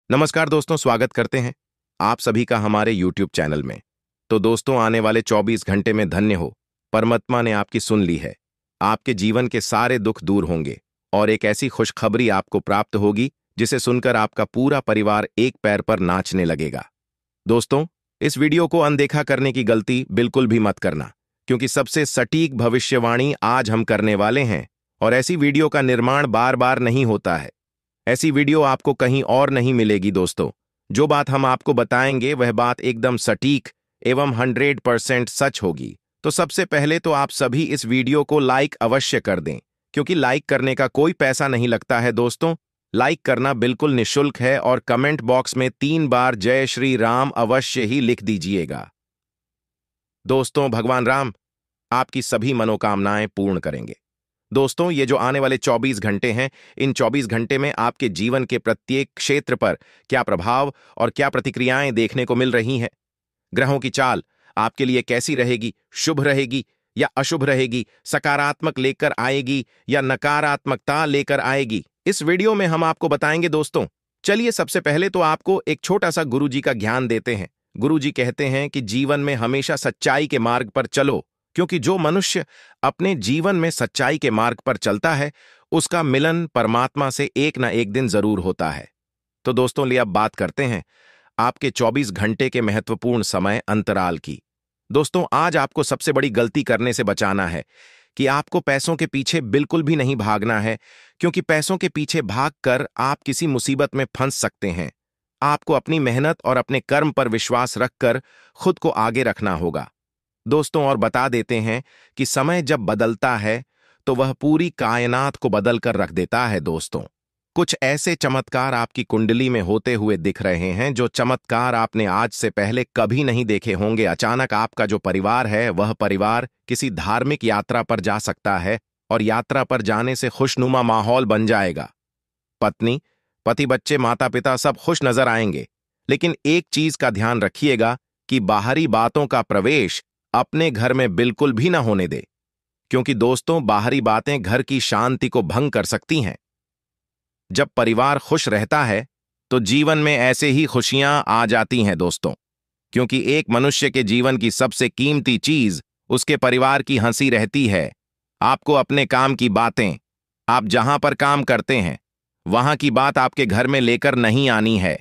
नमस्कार दोस्तों, स्वागत करते हैं आप सभी का हमारे YouTube चैनल में। तो दोस्तों, आने वाले 24 घंटे में धन्य हो, परमात्मा ने आपकी सुन ली है। आपके जीवन के सारे दुख दूर होंगे और एक ऐसी खुशखबरी आपको प्राप्त होगी जिसे सुनकर आपका पूरा परिवार एक पैर पर नाचने लगेगा। दोस्तों, इस वीडियो को अनदेखा करने की गलती बिल्कुल भी मत करना, क्योंकि सबसे सटीक भविष्यवाणी आज हम करने वाले हैं और ऐसी वीडियो का निर्माण बार बार नहीं होता है। ऐसी वीडियो आपको कहीं और नहीं मिलेगी दोस्तों। जो बात हम आपको बताएंगे वह बात एकदम सटीक एवं 100% सच होगी। तो सबसे पहले तो आप सभी इस वीडियो को लाइक अवश्य कर दें, क्योंकि लाइक करने का कोई पैसा नहीं लगता है दोस्तों। लाइक करना बिल्कुल निःशुल्क है और कमेंट बॉक्स में 3 बार जय श्री राम अवश्य ही लिख दीजिएगा। दोस्तों, भगवान राम आपकी सभी मनोकामनाएं पूर्ण करेंगे। दोस्तों, ये जो आने वाले 24 घंटे हैं, इन 24 घंटे में आपके जीवन के प्रत्येक क्षेत्र पर क्या प्रभाव और क्या प्रतिक्रियाएं देखने को मिल रही हैं। ग्रहों की चाल आपके लिए कैसी रहेगी, शुभ रहेगी या अशुभ रहेगी, सकारात्मक लेकर आएगी या नकारात्मकता लेकर आएगी, इस वीडियो में हम आपको बताएंगे दोस्तों। चलिए, सबसे पहले तो आपको एक छोटा सा गुरुजी का ज्ञान देते हैं। गुरुजी कहते हैं कि जीवन में हमेशा सच्चाई के मार्ग पर चलो, क्योंकि जो मनुष्य अपने जीवन में सच्चाई के मार्ग पर चलता है उसका मिलन परमात्मा से एक ना एक दिन जरूर होता है। तो दोस्तों, लिए अब बात करते हैं आपके 24 घंटे के महत्वपूर्ण समय अंतराल की। दोस्तों, आज आपको सबसे बड़ी गलती करने से बचाना है कि आपको पैसों के पीछे बिल्कुल भी नहीं भागना है, क्योंकि पैसों के पीछे भागकर आप किसी मुसीबत में फंस सकते हैं। आपको अपनी मेहनत और अपने कर्म पर विश्वास रखकर खुद को आगे रखना होगा दोस्तों। और बता देते हैं कि समय जब बदलता है तो वह पूरी कायनात को बदल कर रख देता है दोस्तों। कुछ ऐसे चमत्कार आपकी कुंडली में होते हुए दिख रहे हैं जो चमत्कार आपने आज से पहले कभी नहीं देखे होंगे। अचानक आपका जो परिवार है वह परिवार किसी धार्मिक यात्रा पर जा सकता है और यात्रा पर जाने से खुशनुमा माहौल बन जाएगा। पत्नी, पति, बच्चे, माता पिता सब खुश नजर आएंगे। लेकिन एक चीज का ध्यान रखिएगा कि बाहरी बातों का प्रवेश अपने घर में बिल्कुल भी ना होने दे, क्योंकि दोस्तों, बाहरी बातें घर की शांति को भंग कर सकती हैं। जब परिवार खुश रहता है तो जीवन में ऐसे ही खुशियां आ जाती हैं दोस्तों, क्योंकि एक मनुष्य के जीवन की सबसे कीमती चीज उसके परिवार की हंसी रहती है। आपको अपने काम की बातें, आप जहां पर काम करते हैं वहां की बात आपके घर में लेकर नहीं आनी है।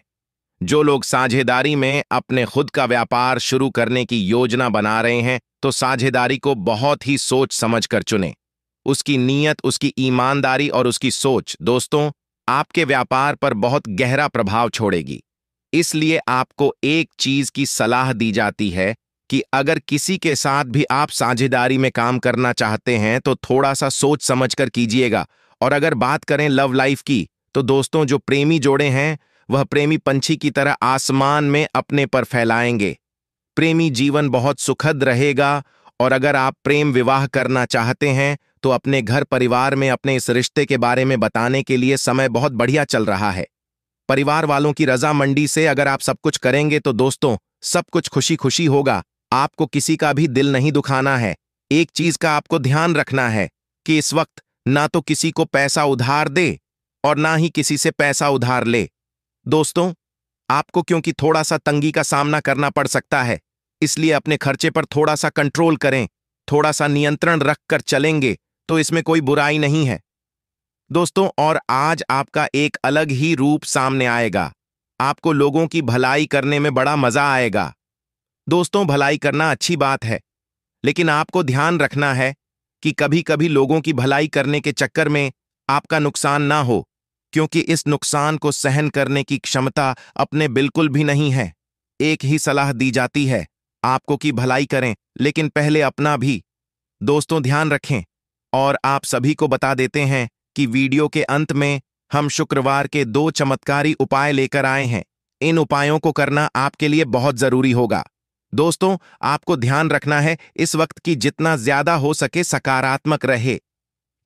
जो लोग साझेदारी में अपने खुद का व्यापार शुरू करने की योजना बना रहे हैं तो साझेदारी को बहुत ही सोच समझ कर चुनें। उसकी नीयत, उसकी ईमानदारी और उसकी सोच दोस्तों आपके व्यापार पर बहुत गहरा प्रभाव छोड़ेगी। इसलिए आपको एक चीज की सलाह दी जाती है कि अगर किसी के साथ भी आप साझेदारी में काम करना चाहते हैं तो थोड़ा सा सोच समझ कर कीजिएगा। और अगर बात करें लव लाइफ की, तो दोस्तों, जो प्रेमी जोड़े हैं वह प्रेमी पंछी की तरह आसमान में अपने पर फैलाएंगे। प्रेमी जीवन बहुत सुखद रहेगा। और अगर आप प्रेम विवाह करना चाहते हैं तो अपने घर परिवार में अपने इस रिश्ते के बारे में बताने के लिए समय बहुत बढ़िया चल रहा है। परिवार वालों की रजामंदी से अगर आप सब कुछ करेंगे तो दोस्तों सब कुछ खुशी खुशी होगा। आपको किसी का भी दिल नहीं दुखाना है। एक चीज का आपको ध्यान रखना है कि इस वक्त ना तो किसी को पैसा उधार दे और ना ही किसी से पैसा उधार ले। दोस्तों, आपको क्योंकि थोड़ा सा तंगी का सामना करना पड़ सकता है, इसलिए अपने खर्चे पर थोड़ा सा कंट्रोल करें। थोड़ा सा नियंत्रण रखकर चलेंगे तो इसमें कोई बुराई नहीं है दोस्तों। और आज आपका एक अलग ही रूप सामने आएगा। आपको लोगों की भलाई करने में बड़ा मजा आएगा दोस्तों। भलाई करना अच्छी बात है, लेकिन आपको ध्यान रखना है कि कभी कभी लोगों की भलाई करने के चक्कर में आपका नुकसान ना हो, क्योंकि इस नुकसान को सहन करने की क्षमता अपने बिल्कुल भी नहीं है। एक ही सलाह दी जाती है आपको कि भलाई करें, लेकिन पहले अपना भी दोस्तों ध्यान रखें। और आप सभी को बता देते हैं कि वीडियो के अंत में हम शुक्रवार के 2 चमत्कारी उपाय लेकर आए हैं। इन उपायों को करना आपके लिए बहुत जरूरी होगा दोस्तों। आपको ध्यान रखना है इस वक्त की जितना ज्यादा हो सके सकारात्मक रहे,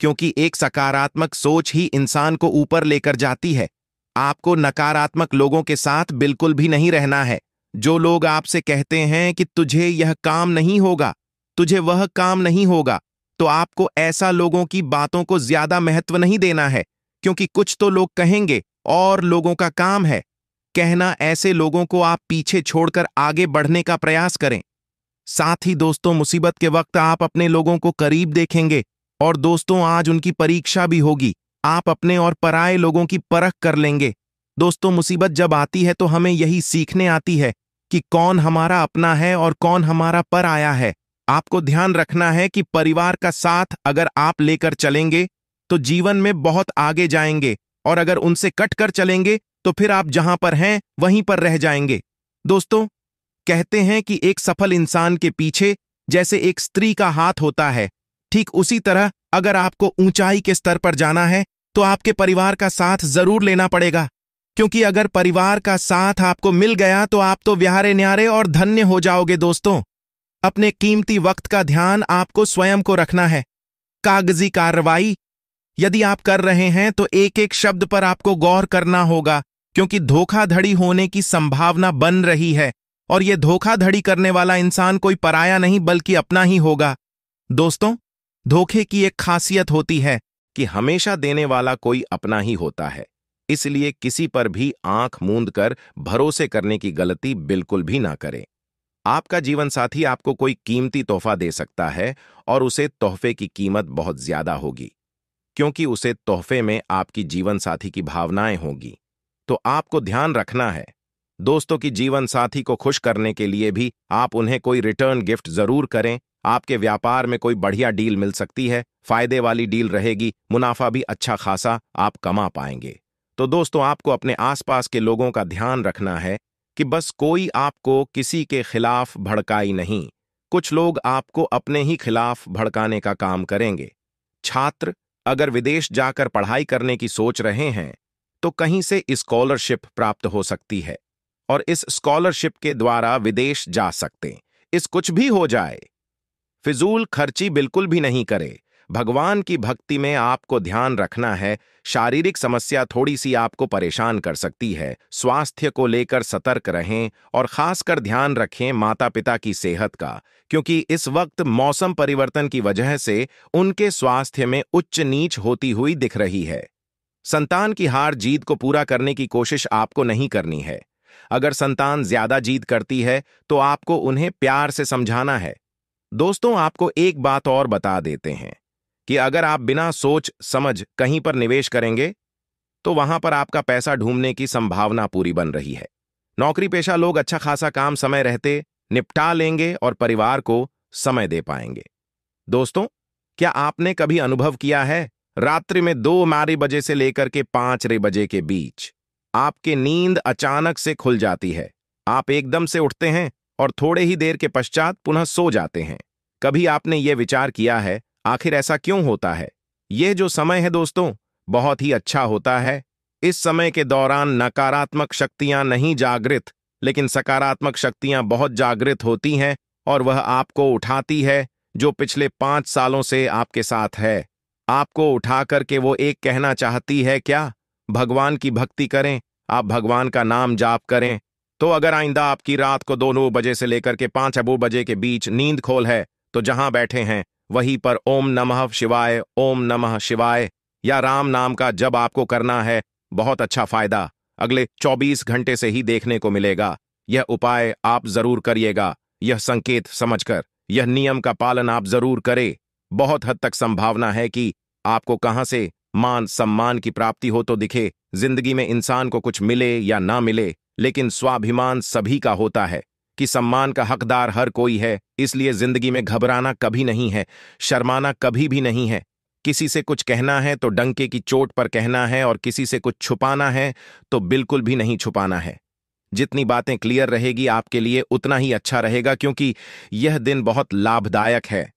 क्योंकि एक सकारात्मक सोच ही इंसान को ऊपर लेकर जाती है। आपको नकारात्मक लोगों के साथ बिल्कुल भी नहीं रहना है। जो लोग आपसे कहते हैं कि तुझे यह काम नहीं होगा, तुझे वह काम नहीं होगा, तो आपको ऐसा लोगों की बातों को ज्यादा महत्व नहीं देना है, क्योंकि कुछ तो लोग कहेंगे और लोगों का काम है कहना ऐसे लोगों को आप पीछे छोड़कर आगे बढ़ने का प्रयास करें। साथ ही दोस्तों, मुसीबत के वक्त आप अपने लोगों को करीब देखेंगे और दोस्तों आज उनकी परीक्षा भी होगी। आप अपने और पराये लोगों की परख कर लेंगे। दोस्तों, मुसीबत जब आती है तो हमें यही सीखने आती है कि कौन हमारा अपना है और कौन हमारा पराया है। आपको ध्यान रखना है कि परिवार का साथ अगर आप लेकर चलेंगे तो जीवन में बहुत आगे जाएंगे, और अगर उनसे कट कर चलेंगे तो फिर आप जहां पर हैं वहीं पर रह जाएंगे। दोस्तों, कहते हैं कि एक सफल इंसान के पीछे जैसे एक स्त्री का हाथ होता है, ठीक उसी तरह अगर आपको ऊंचाई के स्तर पर जाना है तो आपके परिवार का साथ जरूर लेना पड़ेगा, क्योंकि अगर परिवार का साथ आपको मिल गया तो आप तो व्यारे न्यारे और धन्य हो जाओगे। दोस्तों, अपने कीमती वक्त का ध्यान आपको स्वयं को रखना है। कागजी कार्रवाई यदि आप कर रहे हैं तो एक एक शब्द पर आपको गौर करना होगा, क्योंकि धोखाधड़ी होने की संभावना बन रही है, और यह धोखाधड़ी करने वाला इंसान कोई पराया नहीं बल्कि अपना ही होगा। दोस्तों, धोखे की एक खासियत होती है कि हमेशा देने वाला कोई अपना ही होता है, इसलिए किसी पर भी आंख मूंद कर भरोसे करने की गलती बिल्कुल भी ना करें। आपका जीवन साथी आपको कोई कीमती तोहफा दे सकता है और उसे तोहफे की कीमत बहुत ज्यादा होगी, क्योंकि उसे तोहफे में आपकी जीवन साथी की भावनाएं होंगी। तो आपको ध्यान रखना है दोस्तों कि जीवन साथी को खुश करने के लिए भी आप उन्हें कोई रिटर्न गिफ्ट जरूर करें। आपके व्यापार में कोई बढ़िया डील मिल सकती है, फायदे वाली डील रहेगी, मुनाफा भी अच्छा खासा आप कमा पाएंगे। तो दोस्तों, आपको अपने आसपास के लोगों का ध्यान रखना है कि बस कोई आपको किसी के खिलाफ भड़काई नहीं। कुछ लोग आपको अपने ही खिलाफ भड़काने का काम करेंगे। छात्र अगर विदेश जाकर पढ़ाई करने की सोच रहे हैं तो कहीं से स्कॉलरशिप प्राप्त हो सकती है, और इस स्कॉलरशिप के द्वारा विदेश जा सकते। इस कुछ भी हो जाए, फिजूल खर्ची बिल्कुल भी नहीं करे। भगवान की भक्ति में आपको ध्यान रखना है। शारीरिक समस्या थोड़ी सी आपको परेशान कर सकती है। स्वास्थ्य को लेकर सतर्क रहें और खासकर ध्यान रखें माता पिता की सेहत का, क्योंकि इस वक्त मौसम परिवर्तन की वजह से उनके स्वास्थ्य में उच्च नीच होती हुई दिख रही है। संतान की हार जीत को पूरा करने की कोशिश आपको नहीं करनी है। अगर संतान ज्यादा जिद करती है तो आपको उन्हें प्यार से समझाना है। दोस्तों, आपको एक बात और बता देते हैं कि अगर आप बिना सोच समझ कहीं पर निवेश करेंगे तो वहां पर आपका पैसा ढूंढने की संभावना पूरी बन रही है। नौकरी पेशा लोग अच्छा खासा काम समय रहते निपटा लेंगे और परिवार को समय दे पाएंगे। दोस्तों, क्या आपने कभी अनुभव किया है रात्रि में 2 बजे से लेकर के 5 बजे के बीच आपकी नींद अचानक से खुल जाती है, आप एकदम से उठते हैं और थोड़े ही देर के पश्चात पुनः सो जाते हैं? कभी आपने ये विचार किया है आखिर ऐसा क्यों होता है? यह जो समय है दोस्तों, बहुत ही अच्छा होता है। इस समय के दौरान नकारात्मक शक्तियां नहीं जागृत, लेकिन सकारात्मक शक्तियां बहुत जागृत होती हैं, और वह आपको उठाती है जो पिछले 5 सालों से आपके साथ है। आपको उठा करके वो एक कहना चाहती है, क्या भगवान की भक्ति करें, आप भगवान का नाम जाप करें। तो अगर आइंदा आपकी रात को 2 बजे से लेकर के 5 बजे के बीच नींद खोल है तो जहां बैठे हैं वहीं पर ओम नमः शिवाय, ओम नमः शिवाय या राम नाम का जब आपको करना है। बहुत अच्छा फायदा अगले 24 घंटे से ही देखने को मिलेगा। यह उपाय आप जरूर करिएगा। यह संकेत समझकर यह नियम का पालन आप जरूर करें। बहुत हद तक संभावना है कि आपको कहां से मान सम्मान की प्राप्ति हो तो दिखे। जिंदगी में इंसान को कुछ मिले या ना मिले, लेकिन स्वाभिमान सभी का होता है कि सम्मान का हकदार हर कोई है। इसलिए जिंदगी में घबराना कभी नहीं है, शर्माना कभी भी नहीं है। किसी से कुछ कहना है तो डंके की चोट पर कहना है, और किसी से कुछ छुपाना है तो बिल्कुल भी नहीं छुपाना है। जितनी बातें क्लियर रहेगी आपके लिए उतना ही अच्छा रहेगा, क्योंकि यह दिन बहुत लाभदायक है।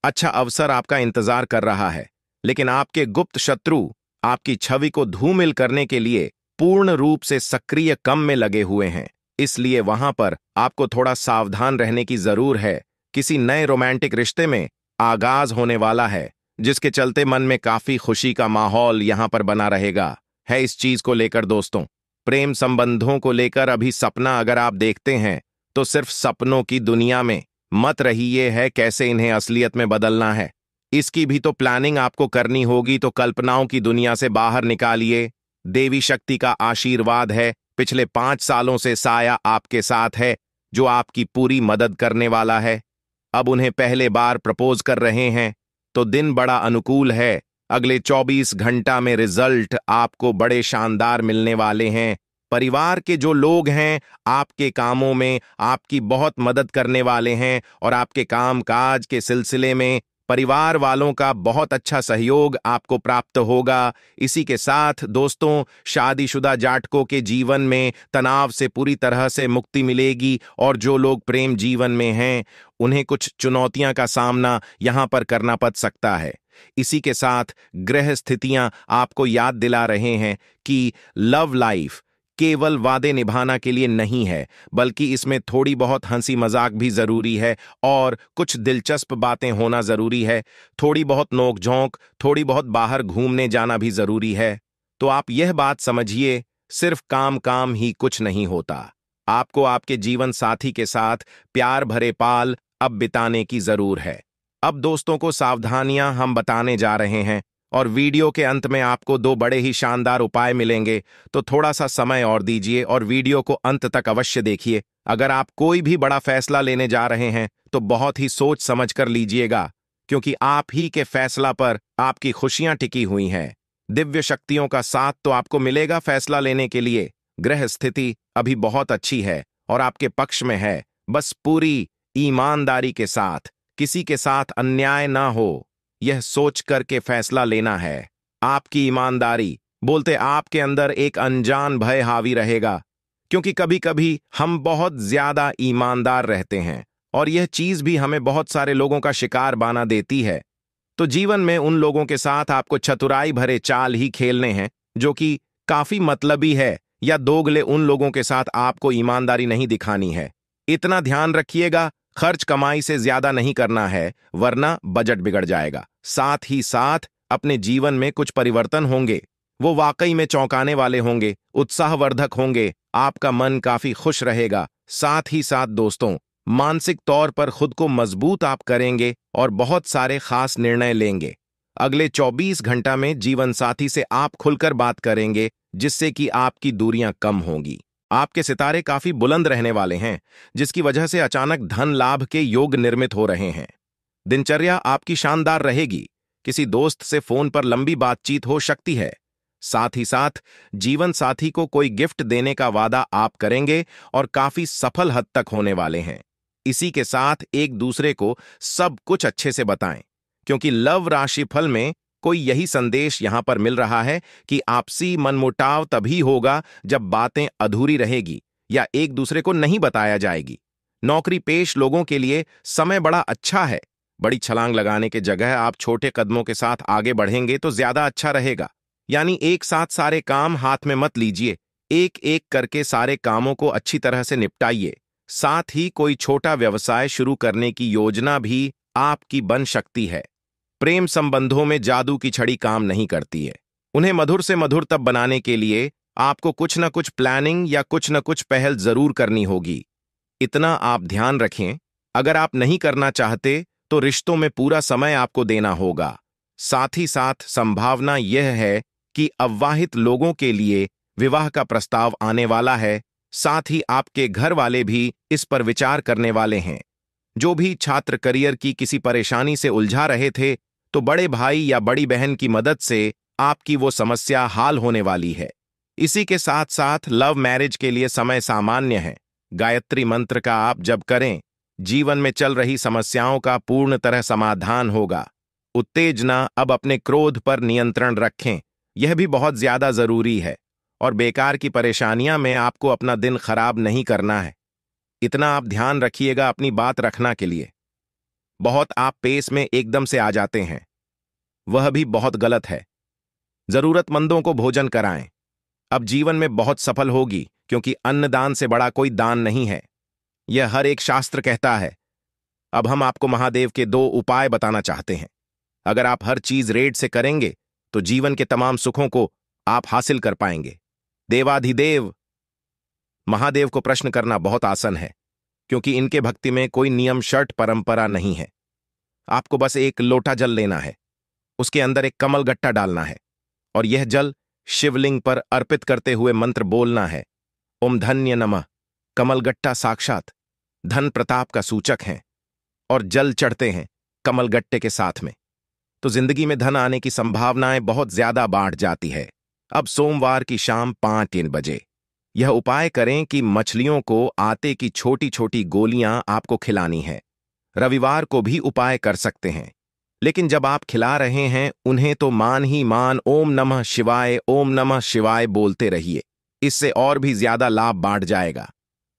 अच्छा अवसर आपका इंतजार कर रहा है, लेकिन आपके गुप्त शत्रु आपकी छवि को धूमिल करने के लिए पूर्ण रूप से सक्रिय काम में लगे हुए हैं। इसलिए वहां पर आपको थोड़ा सावधान रहने की जरूर है। किसी नए रोमांटिक रिश्ते में आगाज होने वाला है, जिसके चलते मन में काफी खुशी का माहौल यहां पर बना रहेगा। है इस चीज को लेकर दोस्तों, प्रेम संबंधों को लेकर अभी सपना अगर आप देखते हैं तो सिर्फ सपनों की दुनिया में मत रहिए, है कैसे इन्हें असलियत में बदलना है इसकी भी तो प्लानिंग आपको करनी होगी। तो कल्पनाओं की दुनिया से बाहर निकालिए। देवी शक्ति का आशीर्वाद है, पिछले 5 सालों से साया आपके साथ है, जो आपकी पूरी मदद करने वाला है। अब उन्हें पहले बार प्रपोज कर रहे हैं, तो दिन बड़ा अनुकूल है। अगले 24 घंटा में रिजल्ट आपको बड़े शानदार मिलने वाले हैं। परिवार के जो लोग हैं आपके कामों में आपकी बहुत मदद करने वाले हैं और आपके काम काज के सिलसिले में परिवार वालों का बहुत अच्छा सहयोग आपको प्राप्त होगा। इसी के साथ दोस्तों, शादीशुदा जातकों के जीवन में तनाव से पूरी तरह से मुक्ति मिलेगी और जो लोग प्रेम जीवन में हैं उन्हें कुछ चुनौतियां का सामना यहां पर करना पड़ सकता है। इसी के साथ ग्रह स्थितियां आपको याद दिला रहे हैं कि लव लाइफ केवल वादे निभाना के लिए नहीं है, बल्कि इसमें थोड़ी बहुत हंसी मजाक भी जरूरी है और कुछ दिलचस्प बातें होना जरूरी है। थोड़ी बहुत नोक-झोंक, थोड़ी बहुत बाहर घूमने जाना भी जरूरी है। तो आप यह बात समझिए, सिर्फ काम काम ही कुछ नहीं होता। आपको आपके जीवन साथी के साथ प्यार भरे पाल अब बिताने की जरूर है। अब दोस्तों को सावधानियां हम बताने जा रहे हैं और वीडियो के अंत में आपको 2 बड़े ही शानदार उपाय मिलेंगे, तो थोड़ा सा समय और दीजिए और वीडियो को अंत तक अवश्य देखिए। अगर आप कोई भी बड़ा फैसला लेने जा रहे हैं तो बहुत ही सोच समझ कर लीजिएगा, क्योंकि आप ही के फैसला पर आपकी खुशियां टिकी हुई हैं। दिव्य शक्तियों का साथ तो आपको मिलेगा फैसला लेने के लिए। ग्रह स्थिति अभी बहुत अच्छी है और आपके पक्ष में है। बस पूरी ईमानदारी के साथ किसी के साथ अन्याय ना हो, यह सोच करके फैसला लेना है। आपकी ईमानदारी बोलते आपके अंदर एक अनजान भय हावी रहेगा, क्योंकि कभी कभी हम बहुत ज्यादा ईमानदार रहते हैं और यह चीज भी हमें बहुत सारे लोगों का शिकार बना देती है। तो जीवन में उन लोगों के साथ आपको चतुराई भरे चाल ही खेलने हैं जो कि काफी मतलबी है, या दोगले उन लोगों के साथ आपको ईमानदारी नहीं दिखानी है। इतना ध्यान रखिएगा, खर्च कमाई से ज्यादा नहीं करना है, वरना बजट बिगड़ जाएगा। साथ ही साथ अपने जीवन में कुछ परिवर्तन होंगे, वो वाकई में चौंकाने वाले होंगे, उत्साहवर्धक होंगे। आपका मन काफी खुश रहेगा। साथ ही साथ दोस्तों, मानसिक तौर पर खुद को मजबूत आप करेंगे और बहुत सारे खास निर्णय लेंगे। अगले 24 घंटा में जीवन साथी से आप खुलकर बात करेंगे, जिससे कि आपकी दूरियां कम होंगी। आपके सितारे काफी बुलंद रहने वाले हैं, जिसकी वजह से अचानक धन लाभ के योग निर्मित हो रहे हैं। दिनचर्या आपकी शानदार रहेगी। किसी दोस्त से फोन पर लंबी बातचीत हो सकती है। साथ ही साथ जीवन साथी को कोई गिफ्ट देने का वादा आप करेंगे और काफी सफल हद तक होने वाले हैं। इसी के साथ एक दूसरे को सब कुछ अच्छे से बताएं, क्योंकि लव राशिफल में कोई यही संदेश यहां पर मिल रहा है कि आपसी मनमुटाव तभी होगा जब बातें अधूरी रहेगी या एक दूसरे को नहीं बताया जाएगी। नौकरी पेश लोगों के लिए समय बड़ा अच्छा है। बड़ी छलांग लगाने के जगह आप छोटे कदमों के साथ आगे बढ़ेंगे तो ज्यादा अच्छा रहेगा। यानी एक साथ सारे काम हाथ में मत लीजिए, एक एक करके सारे कामों को अच्छी तरह से निपटाइए। साथ ही कोई छोटा व्यवसाय शुरू करने की योजना भी आपकी बन सकती है। प्रेम संबंधों में जादू की छड़ी काम नहीं करती है। उन्हें मधुर से मधुर तब बनाने के लिए आपको कुछ न कुछ प्लानिंग या कुछ न कुछ पहल जरूर करनी होगी। इतना आप ध्यान रखें, अगर आप नहीं करना चाहते तो रिश्तों में पूरा समय आपको देना होगा। साथ ही साथ संभावना यह है कि अविवाहित लोगों के लिए विवाह का प्रस्ताव आने वाला है। साथ ही आपके घर वाले भी इस पर विचार करने वाले हैं। जो भी छात्र करियर की किसी परेशानी से उलझा रहे थे, तो बड़े भाई या बड़ी बहन की मदद से आपकी वो समस्या हाल होने वाली है। इसी के साथ साथ लव मैरिज के लिए समय सामान्य है। गायत्री मंत्र का आप जप करें, जीवन में चल रही समस्याओं का पूर्ण तरह समाधान होगा। उत्तेजना, अब अपने क्रोध पर नियंत्रण रखें, यह भी बहुत ज्यादा जरूरी है। और बेकार की परेशानियां में आपको अपना दिन खराब नहीं करना है। इतना आप ध्यान रखिएगा अपनी बात रखना के लिए। बहुत आप पेस में एकदम से आ जाते हैं, वह भी बहुत गलत है। जरूरतमंदों को भोजन कराएं। अब जीवन में बहुत सफल होगी, क्योंकि अन्नदान से बड़ा कोई दान नहीं है, यह हर एक शास्त्र कहता है। अब हम आपको महादेव के 2 उपाय बताना चाहते हैं। अगर आप हर चीज रेड से करेंगे तो जीवन के तमाम सुखों को आप हासिल कर पाएंगे। देवाधिदेव महादेव को प्रश्न करना बहुत आसान है, क्योंकि इनके भक्ति में कोई नियम शर्त परंपरा नहीं है। आपको बस एक लोटा जल लेना है, उसके अंदर एक कमल गट्टा डालना है और यह जल शिवलिंग पर अर्पित करते हुए मंत्र बोलना है। ओम धन्य नमः। कमलगट्टा साक्षात धन प्रताप का सूचक है और जल चढ़ते हैं कमलगट्टे के साथ में तो जिंदगी में धन आने की संभावनाएं बहुत ज्यादा बढ़ जाती है। अब सोमवार की शाम 5-3 बजे यह उपाय करें कि मछलियों को आटे की छोटी छोटी गोलियां आपको खिलानी है। रविवार को भी उपाय कर सकते हैं, लेकिन जब आप खिला रहे हैं उन्हें तो मान ही मान ओम नमः शिवाय बोलते रहिए। इससे और भी ज्यादा लाभ बांट जाएगा।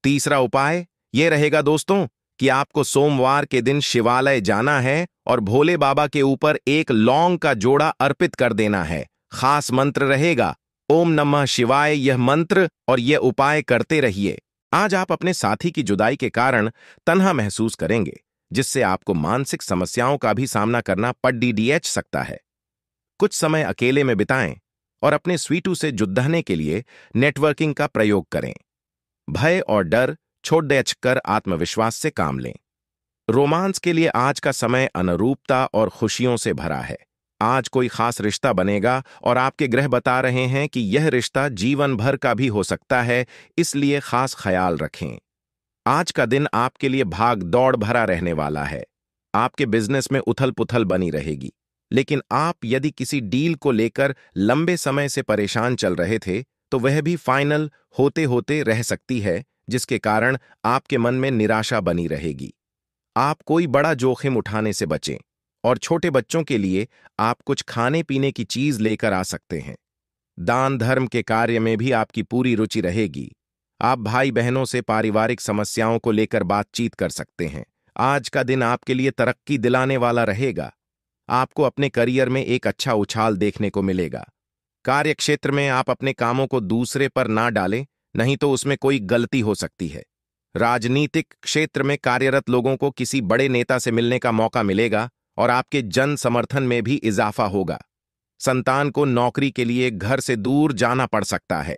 तीसरा उपाय यह रहेगा दोस्तों कि आपको सोमवार के दिन शिवालय जाना है और भोले बाबा के ऊपर एक लौंग का जोड़ा अर्पित कर देना है। खास मंत्र रहेगा ओम नमः शिवाय यह मंत्र और यह उपाय करते रहिए। आज आप अपने साथी की जुदाई के कारण तन्हा महसूस करेंगे, जिससे आपको मानसिक समस्याओं का भी सामना करना पड़ सकता है। कुछ समय अकेले में बिताएं और अपने स्वीटू से जुड़ने के लिए नेटवर्किंग का प्रयोग करें। भय और डर छोड़ देकर आत्मविश्वास से काम लें। रोमांस के लिए आज का समय अनुरूपता और खुशियों से भरा है। आज कोई खास रिश्ता बनेगा और आपके ग्रह बता रहे हैं कि यह रिश्ता जीवन भर का भी हो सकता है, इसलिए खास ख्याल रखें। आज का दिन आपके लिए भाग दौड़ भरा रहने वाला है। आपके बिजनेस में उथल पुथल बनी रहेगी, लेकिन आप यदि किसी डील को लेकर लंबे समय से परेशान चल रहे थे तो वह भी फाइनल होते होते रह सकती है, जिसके कारण आपके मन में निराशा बनी रहेगी। आप कोई बड़ा जोखिम उठाने से बचें और छोटे बच्चों के लिए आप कुछ खाने पीने की चीज लेकर आ सकते हैं। दान धर्म के कार्य में भी आपकी पूरी रुचि रहेगी। आप भाई बहनों से पारिवारिक समस्याओं को लेकर बातचीत कर सकते हैं। आज का दिन आपके लिए तरक्की दिलाने वाला रहेगा। आपको अपने करियर में एक अच्छा उछाल देखने को मिलेगा। कार्य क्षेत्र में आप अपने कामों को दूसरे पर ना डालें, नहीं तो उसमें कोई गलती हो सकती है। राजनीतिक क्षेत्र में कार्यरत लोगों को किसी बड़े नेता से मिलने का मौका मिलेगा और आपके जन समर्थन में भी इजाफा होगा। संतान को नौकरी के लिए घर से दूर जाना पड़ सकता है।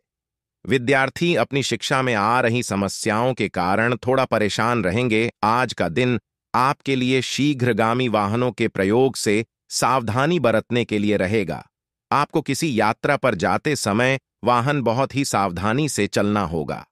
विद्यार्थी अपनी शिक्षा में आ रही समस्याओं के कारण थोड़ा परेशान रहेंगे। आज का दिन आपके लिए शीघ्रगामी वाहनों के प्रयोग से सावधानी बरतने के लिए रहेगा। आपको किसी यात्रा पर जाते समय वाहन बहुत ही सावधानी से चलना होगा।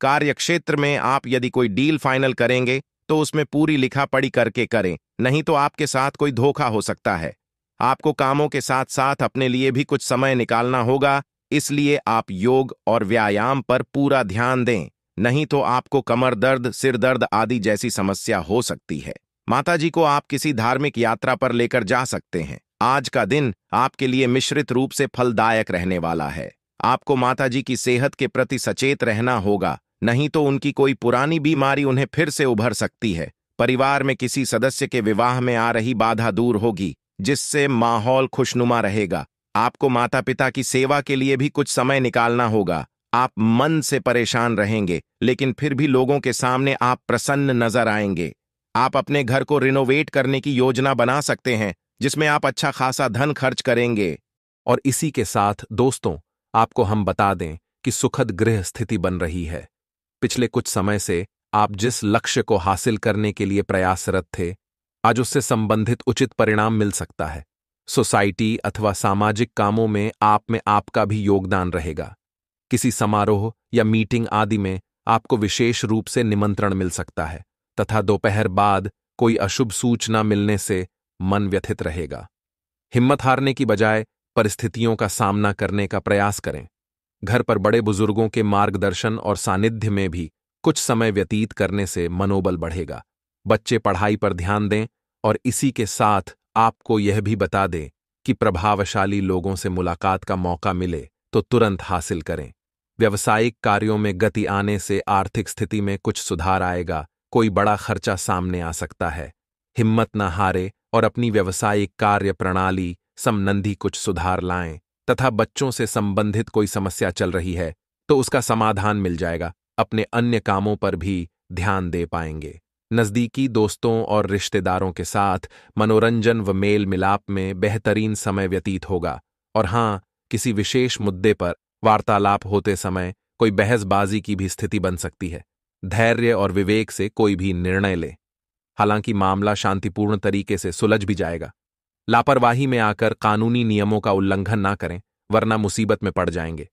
कार्यक्षेत्र में आप यदि कोई डील फाइनल करेंगे तो उसमें पूरी लिखापढ़ी करके करें, नहीं तो आपके साथ कोई धोखा हो सकता है। आपको कामों के साथ साथ अपने लिए भी कुछ समय निकालना होगा, इसलिए आप योग और व्यायाम पर पूरा ध्यान दें, नहीं तो आपको कमर दर्द, सिर दर्द आदि जैसी समस्या हो सकती है। माताजी को आप किसी धार्मिक यात्रा पर लेकर जा सकते हैं। आज का दिन आपके लिए मिश्रित रूप से फलदायक रहने वाला है। आपको माताजी की सेहत के प्रति सचेत रहना होगा, नहीं तो उनकी कोई पुरानी बीमारी उन्हें फिर से उभर सकती है। परिवार में किसी सदस्य के विवाह में आ रही बाधा दूर होगी, जिससे माहौल खुशनुमा रहेगा। आपको माता पिता की सेवा के लिए भी कुछ समय निकालना होगा। आप मन से परेशान रहेंगे, लेकिन फिर भी लोगों के सामने आप प्रसन्न नजर आएंगे। आप अपने घर को रिनोवेट करने की योजना बना सकते हैं, जिसमें आप अच्छा खासा धन खर्च करेंगे। और इसी के साथ दोस्तों, आपको हम बता दें कि सुखद गृह स्थिति बन रही है। पिछले कुछ समय से आप जिस लक्ष्य को हासिल करने के लिए प्रयासरत थे, आज उससे संबंधित उचित परिणाम मिल सकता है। सोसाइटी अथवा सामाजिक कामों में आप में आपका भी योगदान रहेगा। किसी समारोह या मीटिंग आदि में आपको विशेष रूप से निमंत्रण मिल सकता है तथा दोपहर बाद कोई अशुभ सूचना मिलने से मन व्यथित रहेगा। हिम्मत हारने की बजाय परिस्थितियों का सामना करने का प्रयास करें। घर पर बड़े बुजुर्गों के मार्गदर्शन और सानिध्य में भी कुछ समय व्यतीत करने से मनोबल बढ़ेगा। बच्चे पढ़ाई पर ध्यान दें और इसी के साथ आपको यह भी बता दें कि प्रभावशाली लोगों से मुलाकात का मौका मिले तो तुरंत हासिल करें। व्यावसायिक कार्यों में गति आने से आर्थिक स्थिति में कुछ सुधार आएगा। कोई बड़ा खर्चा सामने आ सकता है। हिम्मत न हारे और अपनी व्यावसायिक कार्य प्रणाली संबंधी कुछ सुधार लाएं तथा बच्चों से संबंधित कोई समस्या चल रही है तो उसका समाधान मिल जाएगा। अपने अन्य कामों पर भी ध्यान दे पाएंगे। नजदीकी दोस्तों और रिश्तेदारों के साथ मनोरंजन व मेल मिलाप में बेहतरीन समय व्यतीत होगा। और हाँ, किसी विशेष मुद्दे पर वार्तालाप होते समय कोई बहसबाजी की भी स्थिति बन सकती है। धैर्य और विवेक से कोई भी निर्णय ले। हालांकि मामला शांतिपूर्ण तरीके से सुलझ भी जाएगा। लापरवाही में आकर कानूनी नियमों का उल्लंघन ना करें, वरना मुसीबत में पड़ जाएंगे।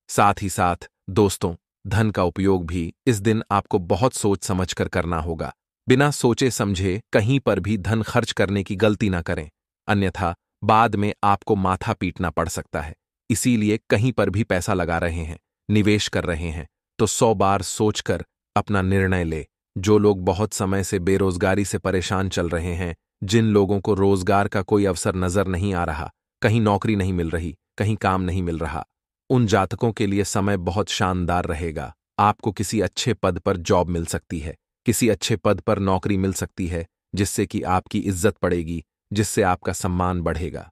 साथ ही साथ दोस्तों, धन का उपयोग भी इस दिन आपको बहुत सोच समझकर करना होगा। बिना सोचे समझे कहीं पर भी धन खर्च करने की गलती ना करें, अन्यथा बाद में आपको माथा पीटना पड़ सकता है। इसीलिए कहीं पर भी पैसा लगा रहे हैं, निवेश कर रहे हैं, तो 100 बार सोचकर अपना निर्णय ले। जो लोग बहुत समय से बेरोजगारी से परेशान चल रहे हैं, जिन लोगों को रोजगार का कोई अवसर नजर नहीं आ रहा, कहीं नौकरी नहीं मिल रही, कहीं काम नहीं मिल रहा, उन जातकों के लिए समय बहुत शानदार रहेगा। आपको किसी अच्छे पद पर जॉब मिल सकती है, किसी अच्छे पद पर नौकरी मिल सकती है, जिससे कि आपकी इज्जत बढ़ेगी, जिससे आपका सम्मान बढ़ेगा।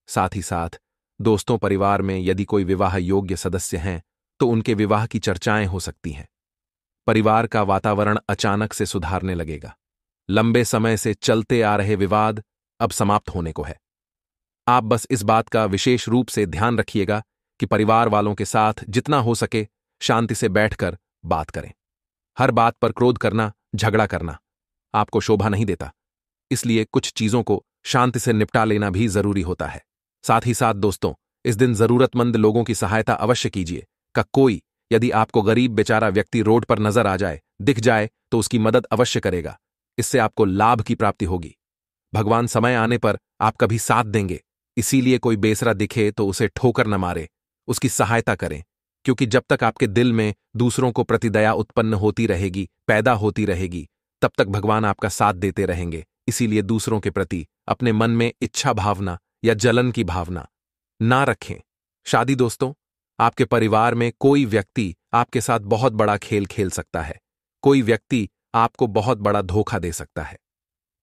साथ ही साथ दोस्तों परिवार में यदि कोई विवाह योग्य सदस्य हैं तो उनके विवाह की चर्चाएं हो सकती हैं। परिवार का वातावरण अचानक से सुधारने लगेगा। लंबे समय से चलते आ रहे विवाद अब समाप्त होने को है। आप बस इस बात का विशेष रूप से ध्यान रखिएगा कि परिवार वालों के साथ जितना हो सके शांति से बैठकर बात करें। हर बात पर क्रोध करना, झगड़ा करना आपको शोभा नहीं देता, इसलिए कुछ चीजों को शांति से निपटा लेना भी जरूरी होता है। साथ ही साथ दोस्तों, इस दिन जरूरतमंद लोगों की सहायता अवश्य कीजिए। कोई यदि आपको गरीब बेचारा व्यक्ति रोड पर नजर आ जाए, दिख जाए, तो उसकी मदद अवश्य करेगा। इससे आपको लाभ की प्राप्ति होगी। भगवान समय आने पर आपका भी साथ देंगे, इसीलिए कोई बेसरा दिखे तो उसे ठोकर न मारे, उसकी सहायता करें, क्योंकि जब तक आपके दिल में दूसरों को प्रति दया उत्पन्न होती रहेगी, पैदा होती रहेगी, तब तक भगवान आपका साथ देते रहेंगे। इसीलिए दूसरों के प्रति अपने मन में इच्छा भावना या जलन की भावना ना रखें। शादी दोस्तों, आपके परिवार में कोई व्यक्ति आपके साथ बहुत बड़ा खेल खेल सकता है, कोई व्यक्ति आपको बहुत बड़ा धोखा दे सकता है।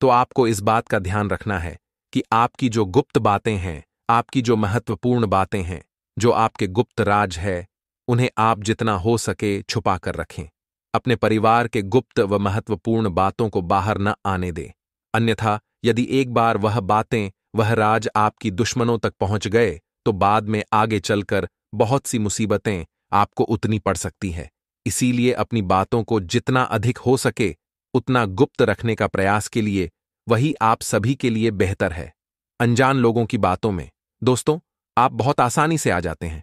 तो आपको इस बात का ध्यान रखना है कि आपकी जो गुप्त बातें हैं, आपकी जो महत्वपूर्ण बातें हैं, जो आपके गुप्त राज है, उन्हें आप जितना हो सके छुपा कर रखें। अपने परिवार के गुप्त व महत्वपूर्ण बातों को बाहर न आने दें, अन्यथा यदि एक बार वह बातें, वह राज आपकी दुश्मनों तक पहुंच गए तो बाद में आगे चलकर बहुत सी मुसीबतें आपको उतनी पड़ सकती है। इसीलिए अपनी बातों को जितना अधिक हो सके उतना गुप्त रखने का प्रयास के लिए वही आप सभी के लिए बेहतर है। अनजान लोगों की बातों में दोस्तों आप बहुत आसानी से आ जाते हैं,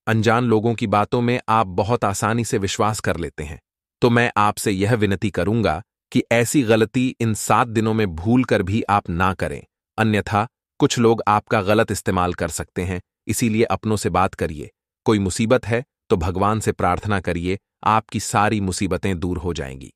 अनजान लोगों की बातों में आप बहुत आसानी से विश्वास कर लेते हैं। तो मैं आपसे यह विनती करूंगा कि ऐसी गलती इन 7 दिनों में भूल कर भी आप ना करें, अन्यथा कुछ लोग आपका गलत इस्तेमाल कर सकते हैं। इसीलिए अपनों से बात करिए। कोई मुसीबत है तो भगवान से प्रार्थना करिए, आपकी सारी मुसीबतें दूर हो जाएंगी।